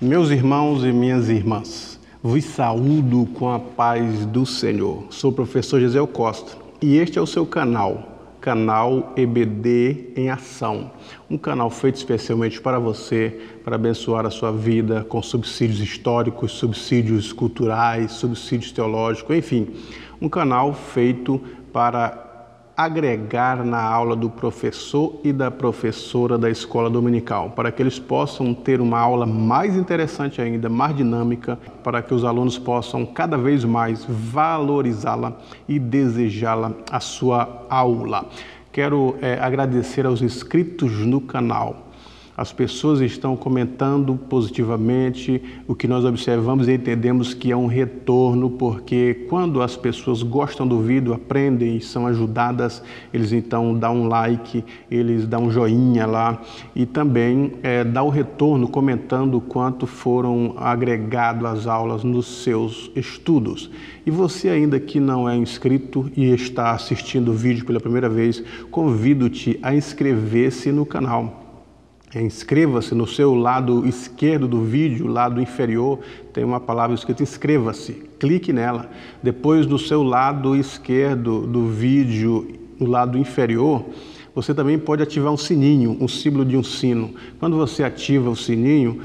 Meus irmãos e minhas irmãs, vos saúdo com a paz do Senhor. Sou o professor Gisel Costa e este é o seu canal EBD em Ação. Um canal feito especialmente para você, para abençoar a sua vida com subsídios históricos, subsídios culturais, subsídios teológicos, enfim. Um canal feito para agregar na aula do professor e da professora da escola dominical, para que eles possam ter uma aula mais interessante ainda, mais dinâmica, para que os alunos possam cada vez mais valorizá-la e desejá-la a sua aula. Quero agradecer aos inscritos no canal. As pessoas estão comentando positivamente o que nós observamos e entendemos que é um retorno, porque quando as pessoas gostam do vídeo, aprendem e são ajudadas, eles então dão um like, eles dão um joinha lá e também dá o retorno comentando quanto foram agregados às aulas nos seus estudos. E você ainda que não é inscrito e está assistindo o vídeo pela primeira vez, convido-te a inscrever-se no canal. Inscreva-se no seu lado esquerdo do vídeo, lado inferior, tem uma palavra escrita inscreva-se, clique nela. Depois do seu lado esquerdo do vídeo, no lado inferior, você também pode ativar um sininho, um símbolo de um sino. Quando você ativa o sininho,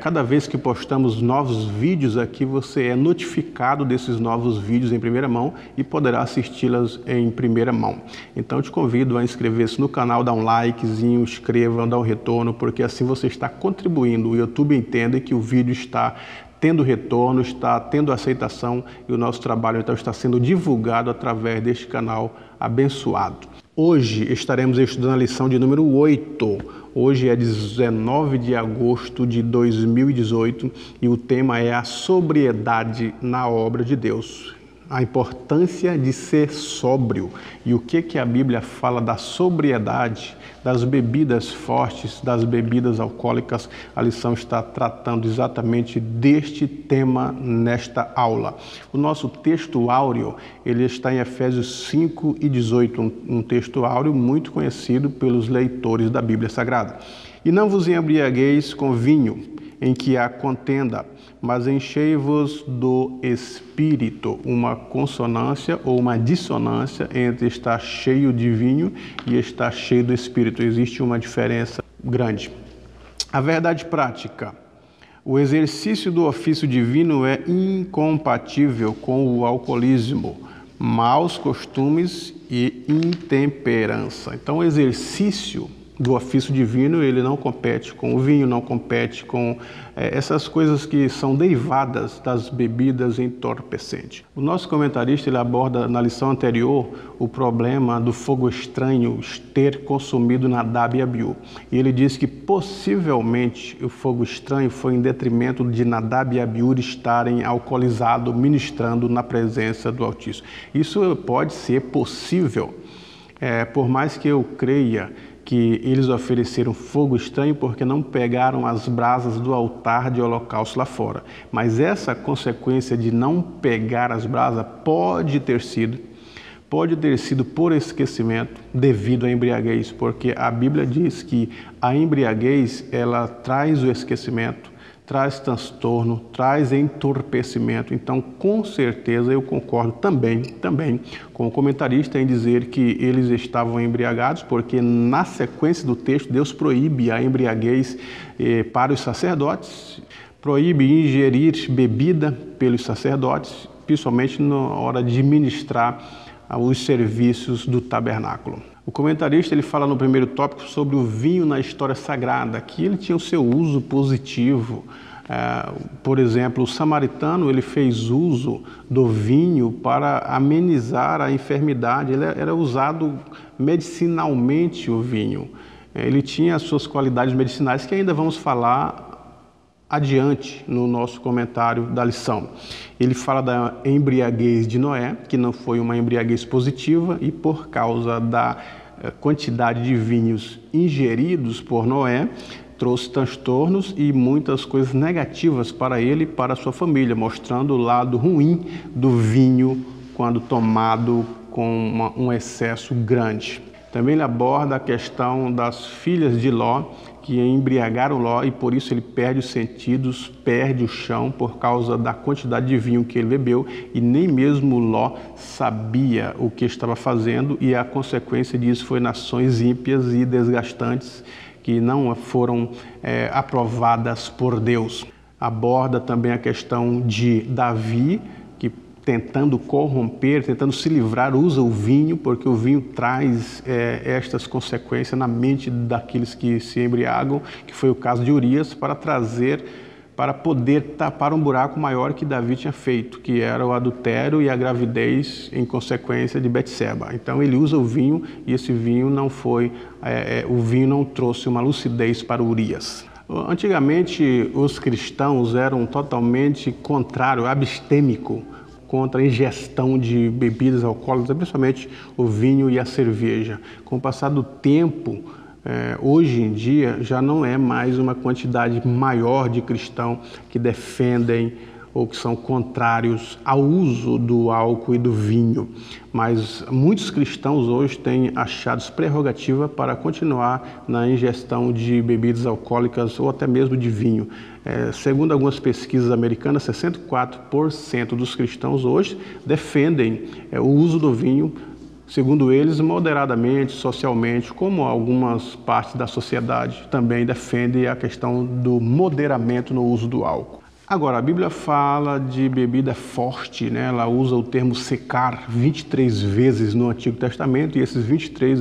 cada vez que postamos novos vídeos aqui, você é notificado desses novos vídeos em primeira mão e poderá assisti-las em primeira mão. Então eu te convido a inscrever-se no canal, dar um likezinho, inscreva, dar um retorno, porque assim você está contribuindo. O YouTube entende que o vídeo está tendo retorno, está tendo aceitação e o nosso trabalho então está sendo divulgado através deste canal abençoado. Hoje estaremos estudando a lição de número 8. Hoje é 19 de agosto de 2018 e o tema é a sobriedade na obra de Deus. A importância de ser sóbrio. E o que a Bíblia fala da sobriedade, das bebidas fortes, das bebidas alcoólicas. A lição está tratando exatamente deste tema nesta aula. O nosso texto áureo, ele está em Efésios 5:18, um texto áureo muito conhecido pelos leitores da Bíblia Sagrada. E não vos embriagueis com vinho, em que há contenda, mas enchei-vos do Espírito, uma consonância ou uma dissonância entre estar cheio de vinho e estar cheio do Espírito. Existe uma diferença grande. A verdade prática. O exercício do ofício divino é incompatível com o alcoolismo, maus costumes e intemperança. Então, o exercício do ofício divino, ele não compete com o vinho, não compete com essas coisas que são derivadas das bebidas entorpecentes. O nosso comentarista, ele aborda na lição anterior o problema do fogo estranho ter consumido Nadab e Abiú. E ele diz que possivelmente o fogo estranho foi em detrimento de Nadab e Abiú estarem alcoolizados, ministrando na presença do Altíssimo. Isso pode ser possível, por mais que eu creia que eles ofereceram fogo estranho porque não pegaram as brasas do altar de holocausto lá fora. Mas essa consequência de não pegar as brasas pode ter sido por esquecimento devido à embriaguez, porque a Bíblia diz que a embriaguez, ela traz o esquecimento, traz transtorno, traz entorpecimento. Então, com certeza, eu concordo também com o comentarista em dizer que eles estavam embriagados, porque na sequência do texto, Deus proíbe a embriaguez para os sacerdotes, proíbe ingerir bebida pelos sacerdotes, principalmente na hora de ministrar os serviços do tabernáculo. O comentarista, ele fala no primeiro tópico sobre o vinho na história sagrada, que ele tinha o seu uso positivo. Por exemplo, o samaritano, ele fez uso do vinho para amenizar a enfermidade. Ele era usado medicinalmente, o vinho. Ele tinha as suas qualidades medicinais, que ainda vamos falar adiante no nosso comentário da lição. Ele fala da embriaguez de Noé, que não foi uma embriaguez positiva, e por causa da quantidade de vinhos ingeridos por Noé, trouxe transtornos e muitas coisas negativas para ele e para a sua família, mostrando o lado ruim do vinho quando tomado com um excesso grande. Também ele aborda a questão das filhas de Ló, que embriagaram Ló e por isso ele perde os sentidos, perde o chão por causa da quantidade de vinho que ele bebeu e nem mesmo Ló sabia o que estava fazendo, e a consequência disso foi nações ímpias e desgastantes que não foram aprovadas por Deus. Aborda também a questão de Davi, que tentando corromper, tentando se livrar, usa o vinho, porque o vinho traz estas consequências na mente daqueles que se embriagam, que foi o caso de Urias, para poder tapar um buraco maior que Davi tinha feito, que era o adultério e a gravidez em consequência de Betseba. Então ele usa o vinho e esse vinho não foi, o vinho não trouxe uma lucidez para Urias. Antigamente os cristãos eram totalmente contrário, abstêmico, contra a ingestão de bebidas alcoólicas, principalmente o vinho e a cerveja. Com o passar do tempo, hoje em dia já não é mais uma quantidade maior de cristãos que defendem ou que são contrários ao uso do álcool e do vinho. Mas muitos cristãos hoje têm achado prerrogativa para continuar na ingestão de bebidas alcoólicas ou até mesmo de vinho. Segundo algumas pesquisas americanas, 64% dos cristãos hoje defendem o uso do vinho, segundo eles, moderadamente, socialmente, como algumas partes da sociedade também defendem a questão do moderamento no uso do álcool. Agora, a Bíblia fala de bebida forte, né? Ela usa o termo secar 23 vezes no Antigo Testamento, e estas 23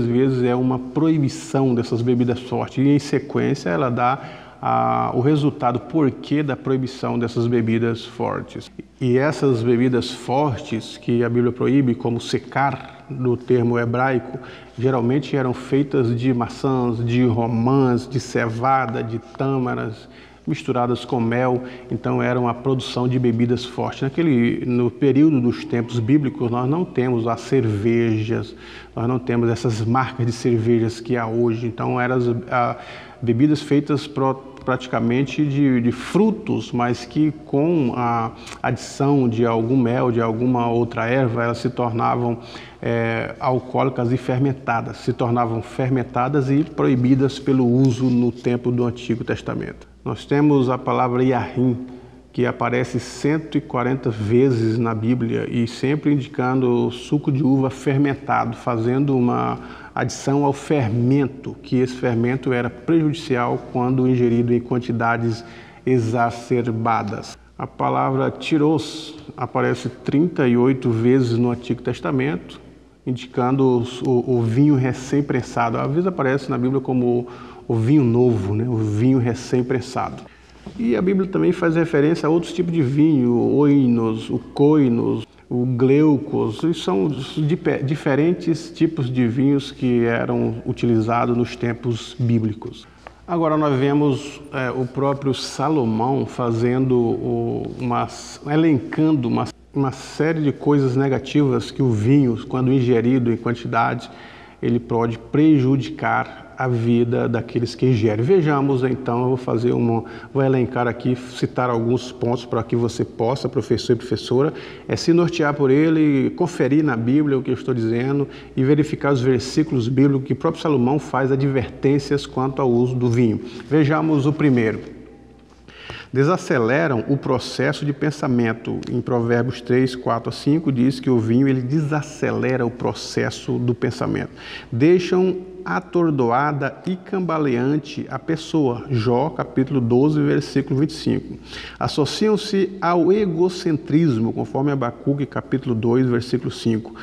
vezes é uma proibição dessas bebidas fortes. E em sequência ela dá o resultado porquê da proibição dessas bebidas fortes. E essas bebidas fortes que a Bíblia proíbe, como secar, no termo hebraico, geralmente eram feitas de maçãs, de romãs, de cevada, de tâmaras, misturadas com mel. Então era uma produção de bebidas fortes. No período dos tempos bíblicos, nós não temos as cervejas, nós não temos essas marcas de cervejas que há hoje. Então eram bebidas feitas praticamente de frutos, mas que com a adição de algum mel, de alguma outra erva, elas se tornavam alcoólicas e fermentadas, e proibidas pelo uso no tempo do Antigo Testamento. Nós temos a palavra Yahim, que aparece 140 vezes na Bíblia e sempre indicando suco de uva fermentado, fazendo uma adição ao fermento, que esse fermento era prejudicial quando ingerido em quantidades exacerbadas. A palavra tiros aparece 38 vezes no Antigo Testamento, indicando o vinho recém-prensado. Às vezes aparece na Bíblia como o vinho novo, né? O vinho recém-prensado. E a Bíblia também faz referência a outros tipos de vinho, o oinos, o coinos, o gleucos, e são diferentes tipos de vinhos que eram utilizados nos tempos bíblicos. Agora nós vemos o próprio Salomão elencando uma série de coisas negativas que o vinho, quando ingerido em quantidade, ele pode prejudicar a vida daqueles que ingerem. Vejamos então, vou elencar aqui, citar alguns pontos para que você possa, professor e professora, se nortear por ele, conferir na Bíblia o que eu estou dizendo e verificar os versículos bíblicos que o próprio Salomão faz advertências quanto ao uso do vinho. Vejamos o primeiro. Desaceleram o processo de pensamento. Em Provérbios 3, 4 a 5 diz que o vinho ele desacelera o processo do pensamento. Deixam atordoada e cambaleante a pessoa. Jó, capítulo 12, versículo 25. Associam-se ao egocentrismo, conforme Abacuque, capítulo 2, versículo 5.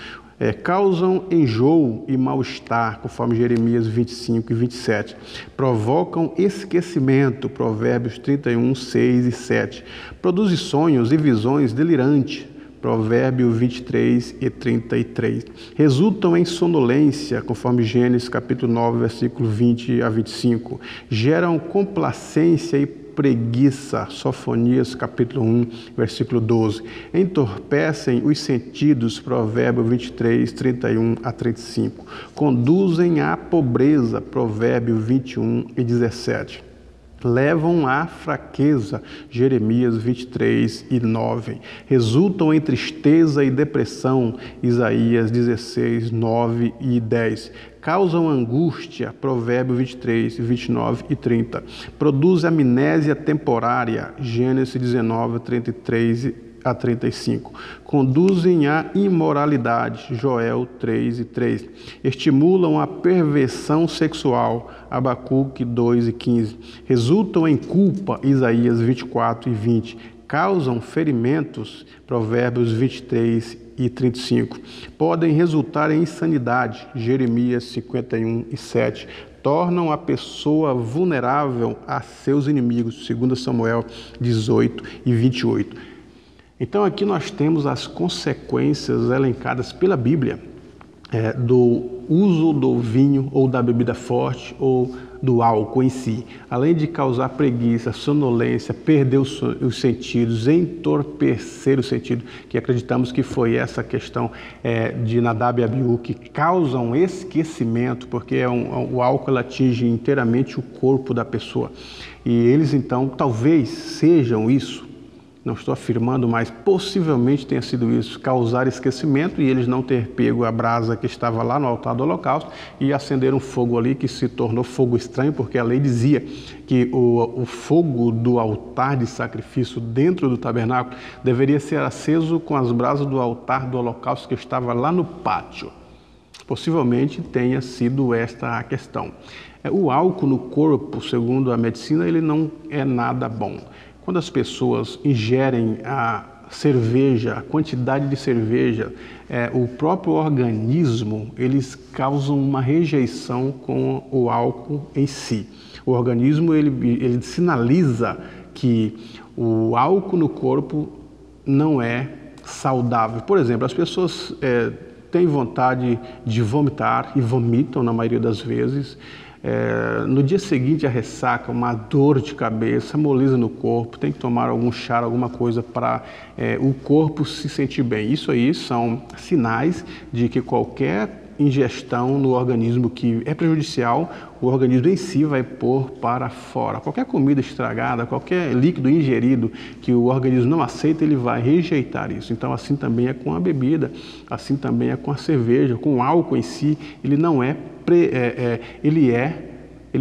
Causam enjoo e mal-estar, conforme Jeremias 25 e 27. Provocam esquecimento, Provérbios 31, 6 e 7. Produzem sonhos e visões delirantes, Provérbios 23 e 33. Resultam em sonolência, conforme Gênesis capítulo 9, versículo 20 a 25. Geram complacência e preguiça, Sofonias capítulo 1, versículo 12. Entorpecem os sentidos, Provérbios 23, 31 a 35. Conduzem à pobreza, Provérbios 21 e 17. levam à fraqueza, Jeremias 23:9. Resultam em tristeza e depressão, Isaías 16:9 e 10. Causam angústia, Provérbios 23:29 e 30. Produzem amnésia temporária, Gênesis 19:33 a 35. Conduzem à imoralidade, Joel 3:3. Estimulam a perversão sexual, Abacuque 2:15. Resultam em culpa, Isaías 24:20. Causam ferimentos, Provérbios 23:35. Podem resultar em insanidade, Jeremias 51:7. Tornam a pessoa vulnerável a seus inimigos, 2 Samuel 18:28. Então aqui nós temos as consequências elencadas pela Bíblia do uso do vinho ou da bebida forte ou do álcool em si. Além de causar preguiça, sonolência, perder os sentidos, entorpecer o sentido, que acreditamos que foi essa questão de Nadab e Abiú, que causam esquecimento, porque o álcool atinge inteiramente o corpo da pessoa. E eles então talvez sejam isso. Não estou afirmando, mas possivelmente tenha sido isso, causar esquecimento e eles não ter pego a brasa que estava lá no altar do holocausto e acenderam um fogo ali que se tornou fogo estranho, porque a lei dizia que o fogo do altar de sacrifício dentro do tabernáculo deveria ser aceso com as brasas do altar do holocausto que estava lá no pátio. Possivelmente tenha sido esta a questão. O álcool no corpo, segundo a medicina, ele não é nada bom. Quando as pessoas ingerem a cerveja, a quantidade de cerveja, o próprio organismo, eles causam uma rejeição com o álcool em si. O organismo, ele sinaliza que o álcool no corpo não é saudável. Por exemplo, as pessoas têm vontade de vomitar e vomitam na maioria das vezes. No dia seguinte a ressaca, uma dor de cabeça, moleza no corpo, tem que tomar algum chá, alguma coisa para o corpo se sentir bem. Isso aí são sinais de que qualquer ingestão no organismo que é prejudicial, o organismo em si vai pôr para fora. Qualquer comida estragada, qualquer líquido ingerido que o organismo não aceita, ele vai rejeitar isso. Então assim também é com a bebida, assim também é com a cerveja, com o álcool em si, ele não é ele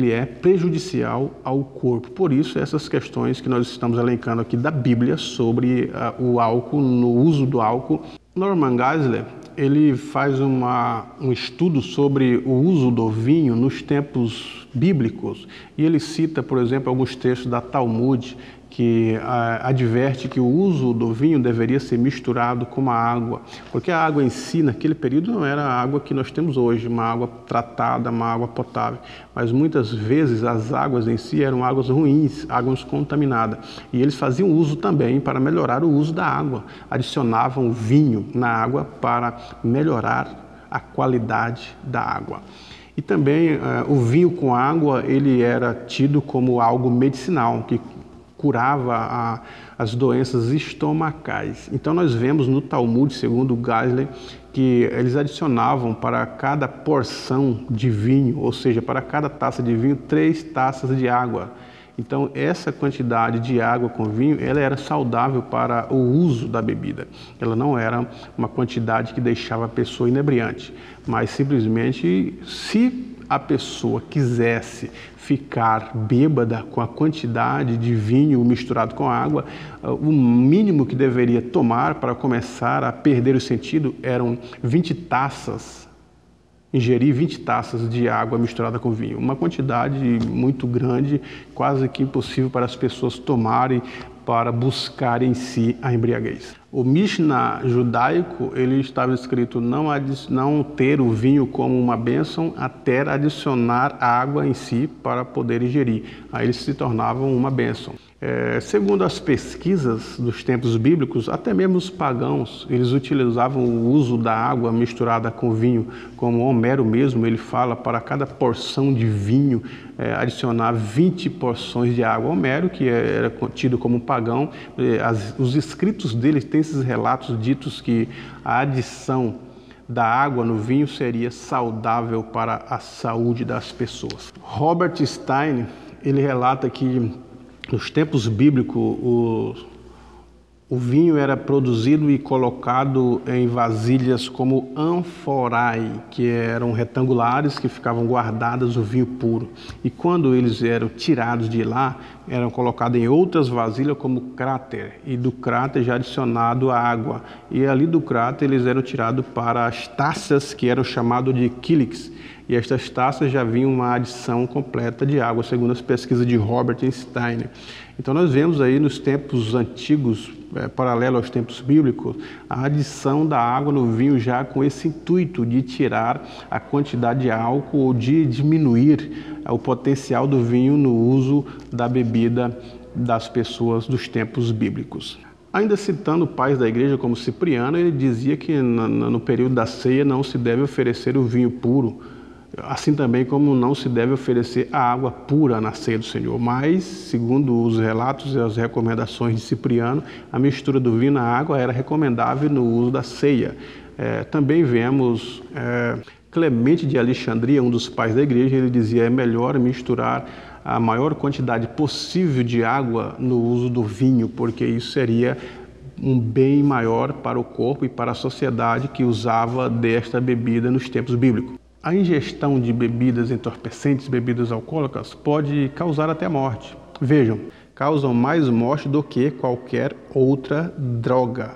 é prejudicial ao corpo. Por isso, essas questões que nós estamos elencando aqui da Bíblia sobre o álcool, no uso do álcool. Norman Geisler, ele faz um estudo sobre o uso do vinho nos tempos bíblicos e ele cita, por exemplo, alguns textos da Talmud que adverte que o uso do vinho deveria ser misturado com a água, porque a água em si, naquele período, não era a água que nós temos hoje, uma água tratada, uma água potável, mas muitas vezes as águas em si eram águas ruins, águas contaminadas, e eles faziam uso também para melhorar o uso da água, adicionavam vinho na água para melhorar a qualidade da água. E também o vinho com água, ele era tido como algo medicinal, que curava as doenças estomacais. Então nós vemos no Talmud, segundo Geisler, que eles adicionavam para cada porção de vinho, ou seja, para cada taça de vinho, 3 taças de água. Então essa quantidade de água com vinho, ela era saudável para o uso da bebida. Ela não era uma quantidade que deixava a pessoa inebriante, mas simplesmente se a pessoa quisesse ficar bêbada com a quantidade de vinho misturado com água, o mínimo que deveria tomar para começar a perder o sentido eram 20 taças, ingerir 20 taças de água misturada com vinho. Uma quantidade muito grande, quase que impossível para as pessoas tomarem para buscar em si a embriaguez. O Mishnah judaico, ele estava escrito não ter o vinho como uma bênção até adicionar água em si para poder ingerir. Aí eles se tornavam uma bênção. Segundo as pesquisas dos tempos bíblicos, até mesmo os pagãos, eles utilizavam o uso da água misturada com vinho, como Homero mesmo, ele fala para cada porção de vinho adicionar 20 porções de água. Homero, que era tido como pagão, os escritos dele têm esses relatos ditos que a adição da água no vinho seria saudável para a saúde das pessoas. Robert Stein, ele relata que nos tempos bíblicos o vinho era produzido e colocado em vasilhas como ânforai, que eram retangulares, que ficavam guardadas o vinho puro. E quando eles eram tirados de lá, eram colocados em outras vasilhas como cráter, e do cráter já adicionado a água. E ali do cráter eles eram tirados para as taças, que eram chamadas de kílix. E estas taças já vinham uma adição completa de água, segundo as pesquisas de Robert Steiner. Então nós vemos aí nos tempos antigos, paralelo aos tempos bíblicos, a adição da água no vinho já com esse intuito de tirar a quantidade de álcool ou de diminuir o potencial do vinho no uso da bebida das pessoas dos tempos bíblicos. Ainda citando pais da igreja como Cipriano, ele dizia que no período da ceia não se deve oferecer o vinho puro, assim também como não se deve oferecer a água pura na ceia do Senhor. Mas, segundo os relatos e as recomendações de Cipriano, a mistura do vinho na água era recomendável no uso da ceia. Também vemos Clemente de Alexandria, um dos pais da igreja, ele dizia: é melhor misturar a maior quantidade possível de água no uso do vinho, porque isso seria um bem maior para o corpo e para a sociedade que usava desta bebida nos tempos bíblicos. A ingestão de bebidas entorpecentes, bebidas alcoólicas, pode causar até morte. Vejam, causam mais morte do que qualquer outra droga.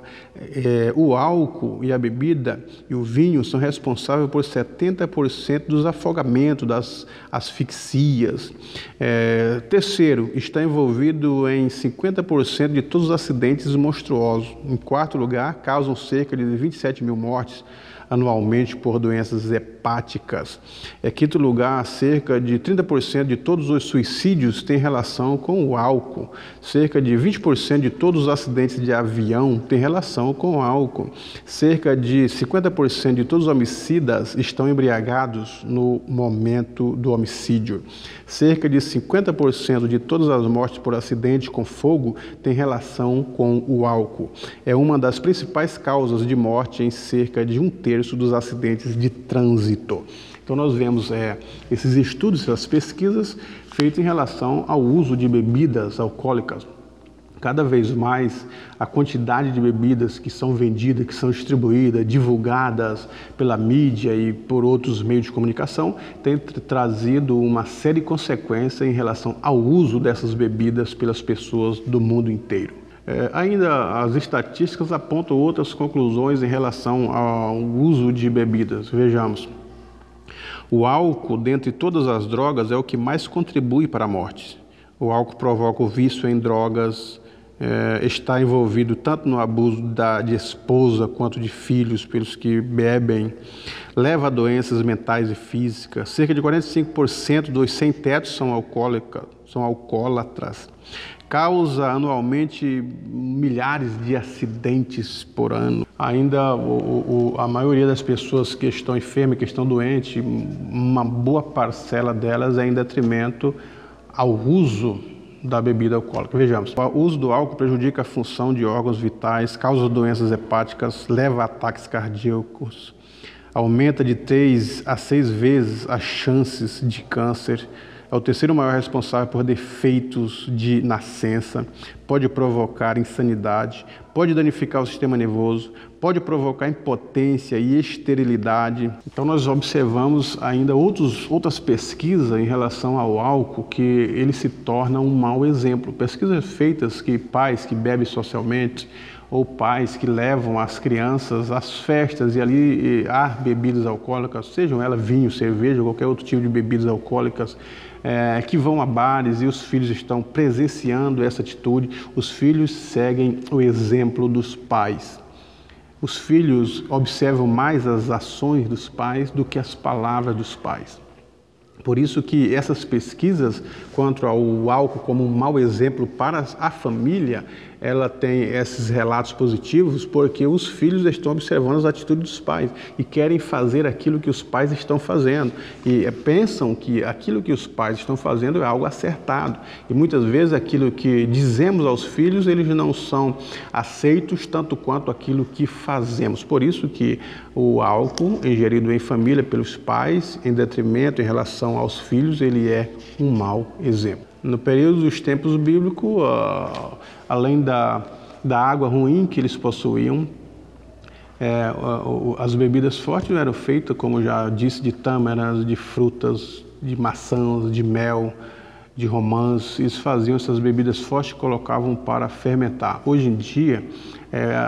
O álcool e a bebida e o vinho são responsáveis por 70% dos afogamentos, das asfixias. Terceiro, está envolvido em 50% de todos os acidentes monstruosos. Em quarto lugar, causam cerca de 27 mil mortes anualmente por doenças hepáticas. Em quinto lugar, cerca de 30% de todos os suicídios têm relação com o álcool. Cerca de 20% de todos os acidentes de avião têm relação com o álcool. Cerca de 50% de todos os homicidas estão embriagados no momento do homicídio. Cerca de 50% de todas as mortes por acidente com fogo têm relação com o álcool. É uma das principais causas de morte em cerca de 1/3 dos acidentes de trânsito. Então nós vemos esses estudos, essas pesquisas feitas em relação ao uso de bebidas alcoólicas. Cada vez mais a quantidade de bebidas que são vendidas, que são distribuídas, divulgadas pela mídia e por outros meios de comunicação, tem trazido uma série de consequências em relação ao uso dessas bebidas pelas pessoas do mundo inteiro. Ainda as estatísticas apontam outras conclusões em relação ao uso de bebidas. Vejamos, o álcool, dentre todas as drogas, é o que mais contribui para a morte. O álcool provoca o vício em drogas, está envolvido tanto no abuso de esposa quanto de filhos pelos que bebem, leva a doenças mentais e físicas. Cerca de 45% dos sem-tetos são alcoólatras. Causa anualmente milhares de acidentes por ano. Ainda a maioria das pessoas que estão enfermas, que estão doentes, uma boa parcela delas é em detrimento ao uso da bebida alcoólica. Vejamos, o uso do álcool prejudica a função de órgãos vitais, causa doenças hepáticas, leva a ataques cardíacos, aumenta de 3 a 6 vezes as chances de câncer, é o terceiro maior responsável por defeitos de nascença, pode provocar insanidade, pode danificar o sistema nervoso, pode provocar impotência e esterilidade. Então nós observamos ainda outras pesquisas em relação ao álcool que ele se torna um mau exemplo. Pesquisas feitas que pais que bebem socialmente ou pais que levam as crianças às festas e ali há bebidas alcoólicas, sejam elas vinho, cerveja, qualquer outro tipo de bebidas alcoólicas, que vão a bares e os filhos estão presenciando essa atitude, os filhos seguem o exemplo dos pais. Os filhos observam mais as ações dos pais do que as palavras dos pais. Por isso que essas pesquisas quanto ao álcool como um mau exemplo para a família, ela tem esses relatos positivos porque os filhos estão observando as atitudes dos pais e querem fazer aquilo que os pais estão fazendo e pensam que aquilo que os pais estão fazendo é algo acertado e muitas vezes aquilo que dizemos aos filhos eles não são aceitos tanto quanto aquilo que fazemos. Por isso que o álcool ingerido em família pelos pais em detrimento em relação aos filhos, ele é um mau exemplo. No período dos tempos bíblicos, além da água ruim que eles possuíam, as bebidas fortes eram feitas, como já disse, de tâmaras, de frutas, de maçãs, de mel, de romãs. Eles faziam essas bebidas fortes e colocavam para fermentar. Hoje em dia,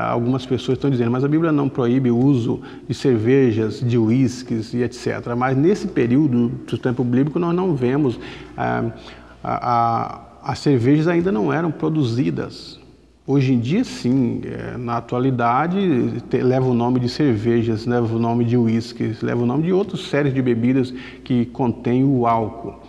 algumas pessoas estão dizendo, mas a Bíblia não proíbe o uso de cervejas, de uísques e etc. Mas nesse período do tempo bíblico nós não vemos, as cervejas ainda não eram produzidas. Hoje em dia, sim, na atualidade, leva o nome de cervejas, leva o nome de uísques, leva o nome de outras séries de bebidas que contêm o álcool.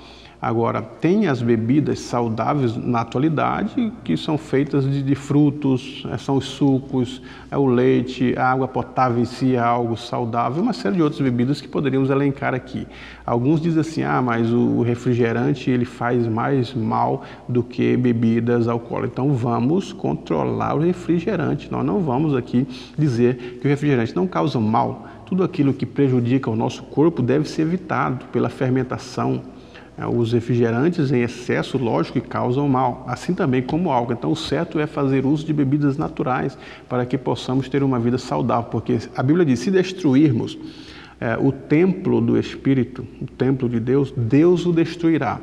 Agora, tem as bebidas saudáveis na atualidade, que são feitas de frutos, são os sucos, o leite, a água potável em si é algo saudável, uma série de outras bebidas que poderíamos elencar aqui. Alguns dizem assim, mas o refrigerante ele faz mais mal do que bebidas alcoólicas. Então vamos controlar o refrigerante, nós não vamos aqui dizer que o refrigerante não causa mal. Tudo aquilo que prejudica o nosso corpo deve ser evitado pela fermentação. Os refrigerantes em excesso, lógico, que causam mal, assim também como o álcool. Então o certo é fazer uso de bebidas naturais para que possamos ter uma vida saudável, porque a Bíblia diz, se destruirmos o templo do Espírito, o templo de Deus, Deus o destruirá.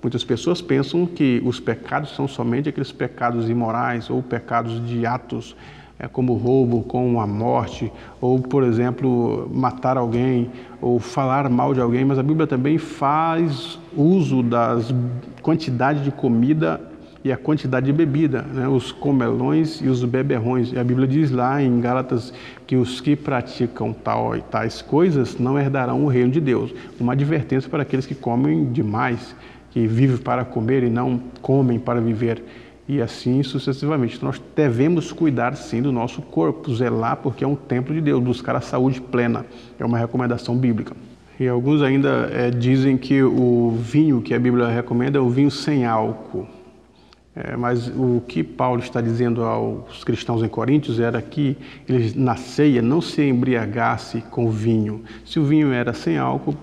Muitas pessoas pensam que os pecados são somente aqueles pecados imorais ou pecados de atos, como roubo, como a morte, ou, por exemplo, matar alguém, ou falar mal de alguém, mas a Bíblia também faz uso das quantidade de comida e a quantidade de bebida, né? Os comelões e os beberrões. E a Bíblia diz lá em Gálatas que os que praticam tais coisas não herdarão o reino de Deus. Uma advertência para aqueles que comem demais, que vivem para comer e não comem para viver. E assim sucessivamente. Nós devemos cuidar sim do nosso corpo, zelar porque é um templo de Deus, buscar a saúde plena. É uma recomendação bíblica. E alguns ainda dizem que o vinho que a Bíblia recomenda é o vinho sem álcool. Mas o que Paulo está dizendo aos cristãos em Coríntios era que eles na ceia não se embriagassem com vinho. Se o vinho era sem álcool,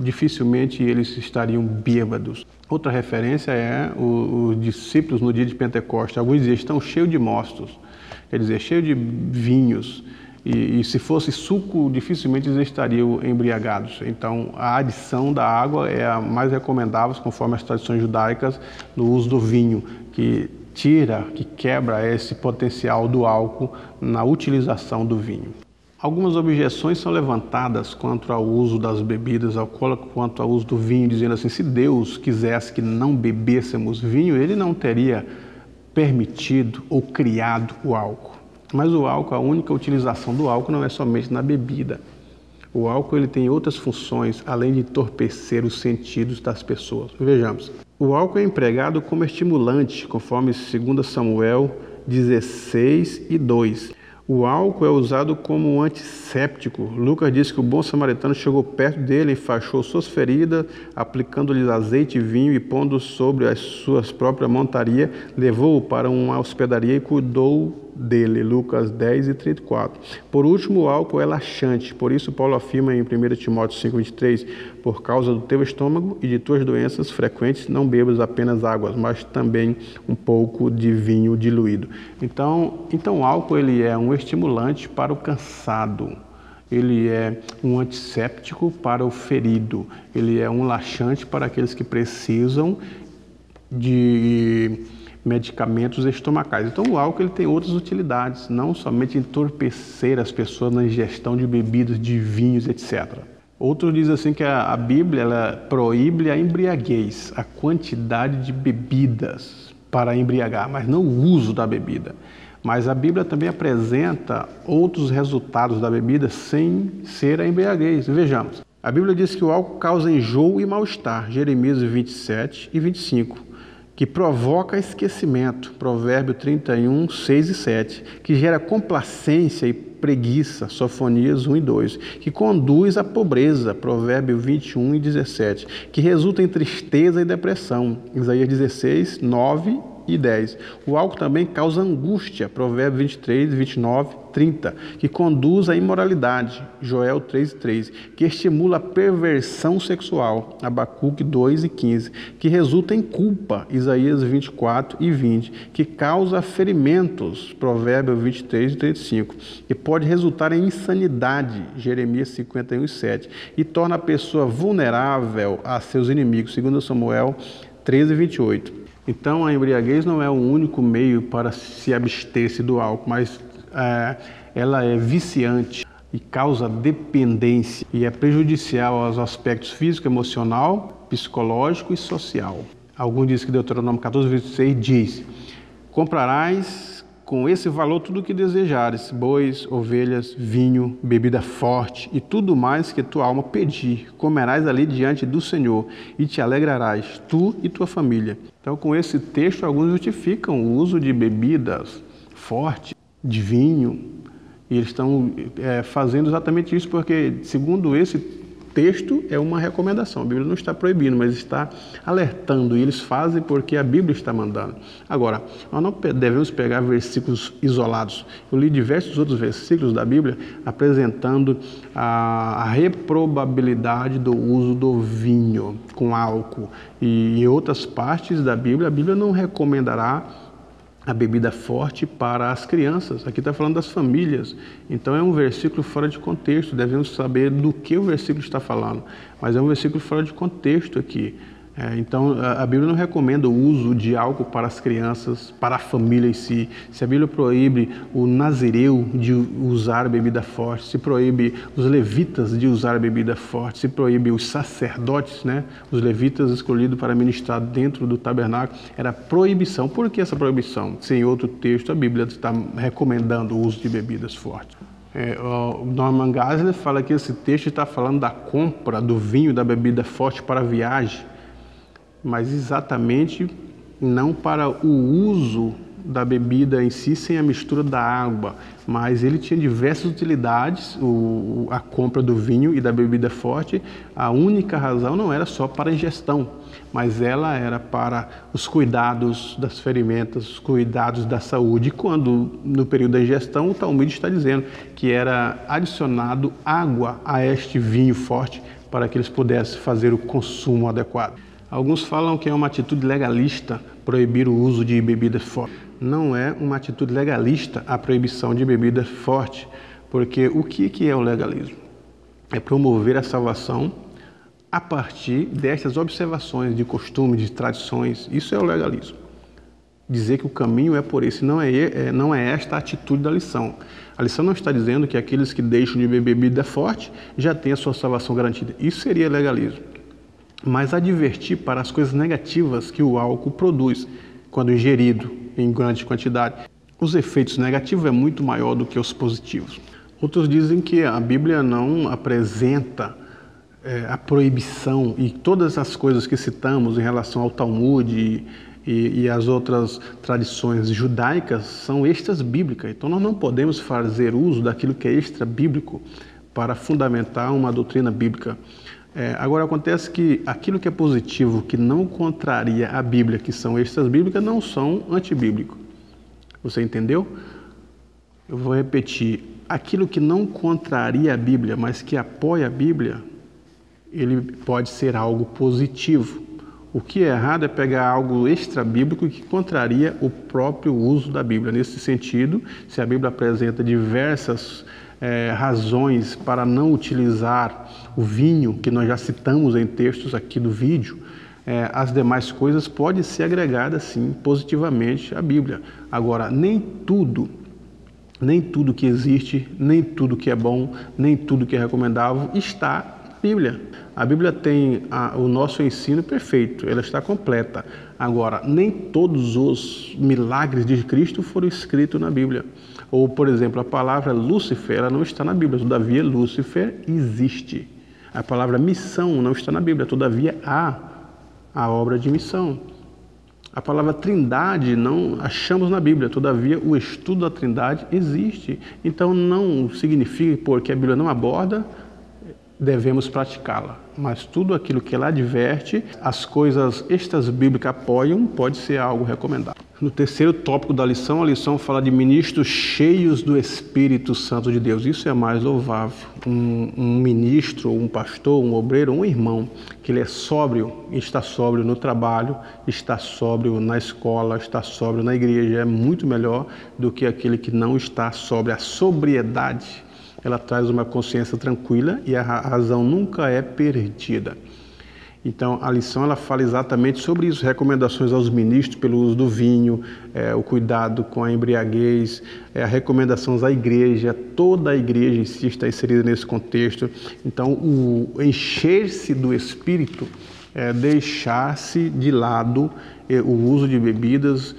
dificilmente eles estariam bêbados. Outra referência é os discípulos no dia de Pentecostes. Alguns diziam, estão cheios de mostos, quer dizer, cheios de vinhos. E se fosse suco, dificilmente eles estariam embriagados. Então, a adição da água é a mais recomendável, conforme as tradições judaicas, no uso do vinho, que quebra esse potencial do álcool na utilização do vinho. Algumas objeções são levantadas quanto ao uso das bebidas alcoólicas, quanto ao uso do vinho, dizendo assim, se Deus quisesse que não bebêssemos vinho, Ele não teria permitido ou criado o álcool. Mas o álcool, a única utilização do álcool não é somente na bebida. O álcool ele tem outras funções, além de entorpecer os sentidos das pessoas. Vejamos, o álcool é empregado como estimulante, conforme 2 Samuel 16:2. O álcool é usado como um antisséptico. Lucas diz que o bom samaritano chegou perto dele, enfaixou suas feridas, aplicando-lhes azeite e vinho e pondo sobre as suas próprias montarias, levou-o para uma hospedaria e cuidou dele. Lucas 10:34. Por último, o álcool é laxante. Por isso, Paulo afirma em 1 Timóteo 5:23, por causa do teu estômago e de tuas doenças frequentes, não bebas apenas águas, mas também um pouco de vinho diluído. Então o álcool ele é um estimulante para o cansado. Ele é um antisséptico para o ferido. Ele é um laxante para aqueles que precisam de medicamentos estomacais. Então o álcool ele tem outras utilidades, não somente entorpecer as pessoas na ingestão de bebidas, de vinhos, etc. Outro diz assim que a Bíblia ela proíbe a embriaguez, a quantidade de bebidas para embriagar, mas não o uso da bebida. Mas a Bíblia também apresenta outros resultados da bebida sem ser a embriaguez. Vejamos, a Bíblia diz que o álcool causa enjoo e mal-estar, Jeremias 27:25. Que provoca esquecimento, Provérbio 31:6-7, que gera complacência e preguiça, Sofonias 1:2, que conduz à pobreza, Provérbio 21:17, que resulta em tristeza e depressão, Isaías 16:9 e 10. O álcool também causa angústia, Provérbios 23, 29, 30, que conduz à imoralidade, Joel 3:3, que estimula a perversão sexual, Abacuque 2 e 15, que resulta em culpa, Isaías 24 e 20, que causa ferimentos, Provérbios 23 e 35, que pode resultar em insanidade, Jeremias 51 e 7, e torna a pessoa vulnerável a seus inimigos, 2 Samuel 13 e 28. Então a embriaguez não é o único meio para se abster-se do álcool, mas ela é viciante e causa dependência e é prejudicial aos aspectos físico, emocional, psicológico e social. Alguns dizem que Deuteronômio 14, 26 diz: comprarás com esse valor tudo o que desejares, bois, ovelhas, vinho, bebida forte e tudo mais que tua alma pedir. Comerás ali diante do Senhor e te alegrarás, tu e tua família. Então, com esse texto, alguns justificam o uso de bebidas fortes, de vinho, e eles estão fazendo exatamente isso porque, segundo esse texto, é uma recomendação. A Bíblia não está proibindo, mas está alertando, e eles fazem porque a Bíblia está mandando. Agora, nós não devemos pegar versículos isolados. Eu li diversos outros versículos da Bíblia apresentando a reprobabilidade do uso do vinho com álcool. E em outras partes da Bíblia, a Bíblia não recomendará a bebida forte para as crianças. Aqui está falando das famílias. Então é um versículo fora de contexto. Devemos saber do que o versículo está falando. Mas é um versículo fora de contexto aqui. Então a Bíblia não recomenda o uso de álcool para as crianças, para a família em si. Se a Bíblia proíbe o nazireu de usar bebida forte, se proíbe os levitas de usar bebida forte, se proíbe os sacerdotes, os levitas escolhidos para ministrar dentro do tabernáculo, era proibição. Por que essa proibição? Se em outro texto a Bíblia está recomendando o uso de bebidas fortes. O Norman Geisler fala que esse texto está falando da compra do vinho, da bebida forte para a viagem, mas exatamente não para o uso da bebida em si sem a mistura da água, mas ele tinha diversas utilidades. A compra do vinho e da bebida forte, a única razão não era só para a ingestão, mas ela era para os cuidados das ferimentas, os cuidados da saúde. E quando, no período da ingestão, o Talmud está dizendo que era adicionado água a este vinho forte para que eles pudessem fazer o consumo adequado. Alguns falam que é uma atitude legalista proibir o uso de bebidas fortes. Não é uma atitude legalista a proibição de bebidas fortes, porque o que é o legalismo? É promover a salvação a partir destas observações de costumes, de tradições. Isso é o legalismo. Dizer que o caminho é por esse, não é esta a atitude da lição. A lição não está dizendo que aqueles que deixam de beber bebida forte já têm a sua salvação garantida. Isso seria legalismo. Mas advertir para as coisas negativas que o álcool produz quando ingerido em grande quantidade. Os efeitos negativos é muito maior do que os positivos. Outros dizem que a Bíblia não apresenta a proibição e todas as coisas que citamos em relação ao Talmud e as outras tradições judaicas são extras bíblicas. Então nós não podemos fazer uso daquilo que é extra bíblico para fundamentar uma doutrina bíblica. Agora acontece que aquilo que é positivo, que não contraria a Bíblia, que são extras bíblicas, não são antibíblicos. Você entendeu? Eu vou repetir. Aquilo que não contraria a Bíblia, mas que apoia a Bíblia, ele pode ser algo positivo. O que é errado é pegar algo extra bíblico que contraria o próprio uso da Bíblia. Nesse sentido, se a Bíblia apresenta diversas razões para não utilizar o vinho, que nós já citamos em textos aqui do vídeo, as demais coisas podem ser agregadas sim positivamente à Bíblia. Agora, nem tudo que existe, nem tudo que é bom, nem tudo que é recomendável está na Bíblia. A Bíblia tem o nosso ensino perfeito, ela está completa. Agora, nem todos os milagres de Cristo foram escritos na Bíblia. Ou, por exemplo, a palavra Lúcifer, ela não está na Bíblia, todavia Lúcifer existe. A palavra missão não está na Bíblia, todavia há a obra de missão. A palavra Trindade não achamos na Bíblia, todavia o estudo da Trindade existe. Então não significa que porque a Bíblia não aborda, devemos praticá-la. Mas tudo aquilo que ela adverte, as coisas extras bíblicas apoiam, pode ser algo recomendável. No terceiro tópico da lição, a lição fala de ministros cheios do Espírito Santo de Deus. Isso é mais louvável. Um ministro, um pastor, um obreiro, um irmão, que ele é sóbrio, está sóbrio no trabalho, está sóbrio na escola, está sóbrio na igreja, é muito melhor do que aquele que não está sóbrio. A sobriedade, ela traz uma consciência tranquila e a razão nunca é perdida. Então, a lição ela fala exatamente sobre isso, recomendações aos ministros pelo uso do vinho, o cuidado com a embriaguez, recomendações à igreja, toda a igreja em si está inserida nesse contexto. Então, o encher-se do Espírito é deixar-se de lado o uso de bebidas,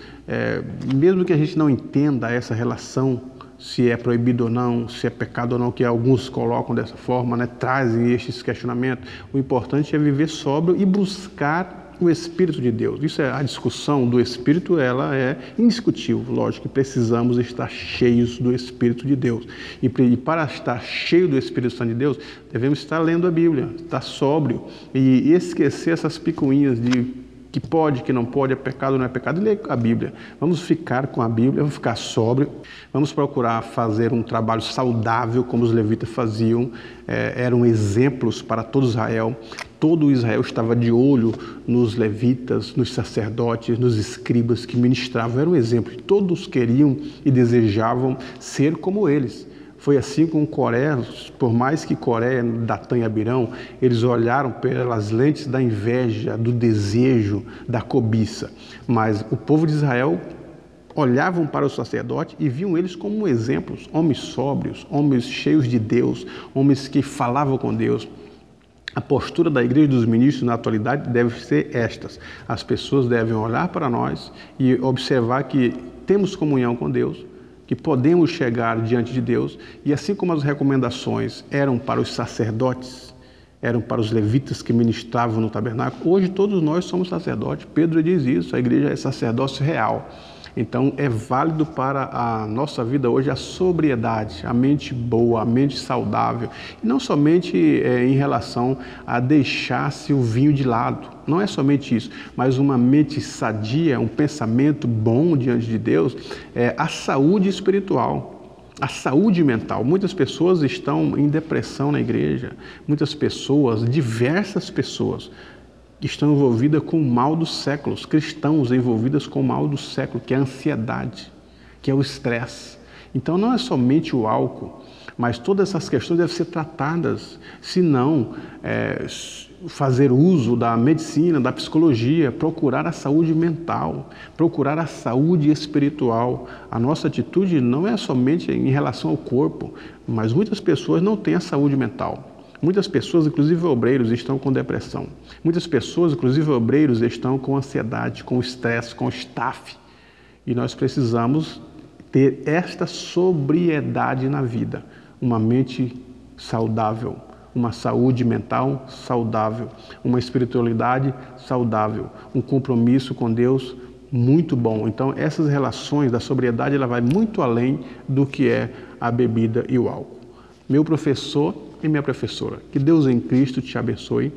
mesmo que a gente não entenda essa relação, se é proibido ou não, se é pecado ou não, que alguns colocam dessa forma, né? Trazem estes questionamentos. O importante é viver sóbrio e buscar o Espírito de Deus. Isso é a discussão do Espírito, ela é indiscutível. Lógico que precisamos estar cheios do Espírito de Deus. E para estar cheio do Espírito Santo de Deus, devemos estar lendo a Bíblia, estar sóbrio e esquecer essas picuinhas de que pode, que não pode, é pecado, não é pecado, e ler a Bíblia. Vamos ficar com a Bíblia, vamos ficar sóbrio, vamos procurar fazer um trabalho saudável, como os levitas faziam, eram exemplos para todo Israel. Todo Israel estava de olho nos levitas, nos sacerdotes, nos escribas que ministravam, era um exemplo. Todos queriam e desejavam ser como eles. Foi assim com Coré, por mais que Coré, Datã e Abirão, eles olharam pelas lentes da inveja, do desejo, da cobiça. Mas o povo de Israel olhavam para os sacerdotes e viam eles como exemplos, homens sóbrios, homens cheios de Deus, homens que falavam com Deus. A postura da igreja e dos ministros na atualidade deve ser estas. As pessoas devem olhar para nós e observar que temos comunhão com Deus, que podemos chegar diante de Deus, e assim como as recomendações eram para os sacerdotes, eram para os levitas que ministravam no tabernáculo, hoje todos nós somos sacerdotes. Pedro diz isso, a igreja é sacerdócio real. Então é válido para a nossa vida hoje a sobriedade, a mente boa, a mente saudável, e não somente em relação a deixar-se o vinho de lado, não é somente isso, mas uma mente sadia, um pensamento bom diante de Deus, a saúde espiritual, a saúde mental. Muitas pessoas estão em depressão na igreja, muitas pessoas, diversas pessoas, estão envolvidas com o mal dos séculos, cristãos envolvidos com o mal do século, que é a ansiedade, que é o estresse. Então não é somente o álcool, mas todas essas questões devem ser tratadas, se não fazer uso da medicina, da psicologia, procurar a saúde mental, procurar a saúde espiritual. A nossa atitude não é somente em relação ao corpo, mas muitas pessoas não têm a saúde mental. Muitas pessoas, inclusive obreiros, estão com depressão. Muitas pessoas, inclusive obreiros, estão com ansiedade, com estresse, com estafe. E nós precisamos ter esta sobriedade na vida. Uma mente saudável, uma saúde mental saudável, uma espiritualidade saudável, um compromisso com Deus muito bom. Então, essas relações da sobriedade, ela vai muito além do que é a bebida e o álcool. Meu professor e minha professora, que Deus em Cristo te abençoe,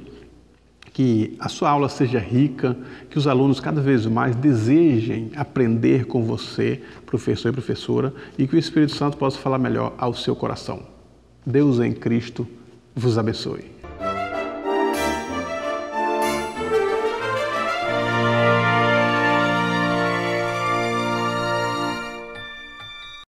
que a sua aula seja rica, que os alunos cada vez mais desejem aprender com você, professor e professora, e que o Espírito Santo possa falar melhor ao seu coração. Deus em Cristo vos abençoe.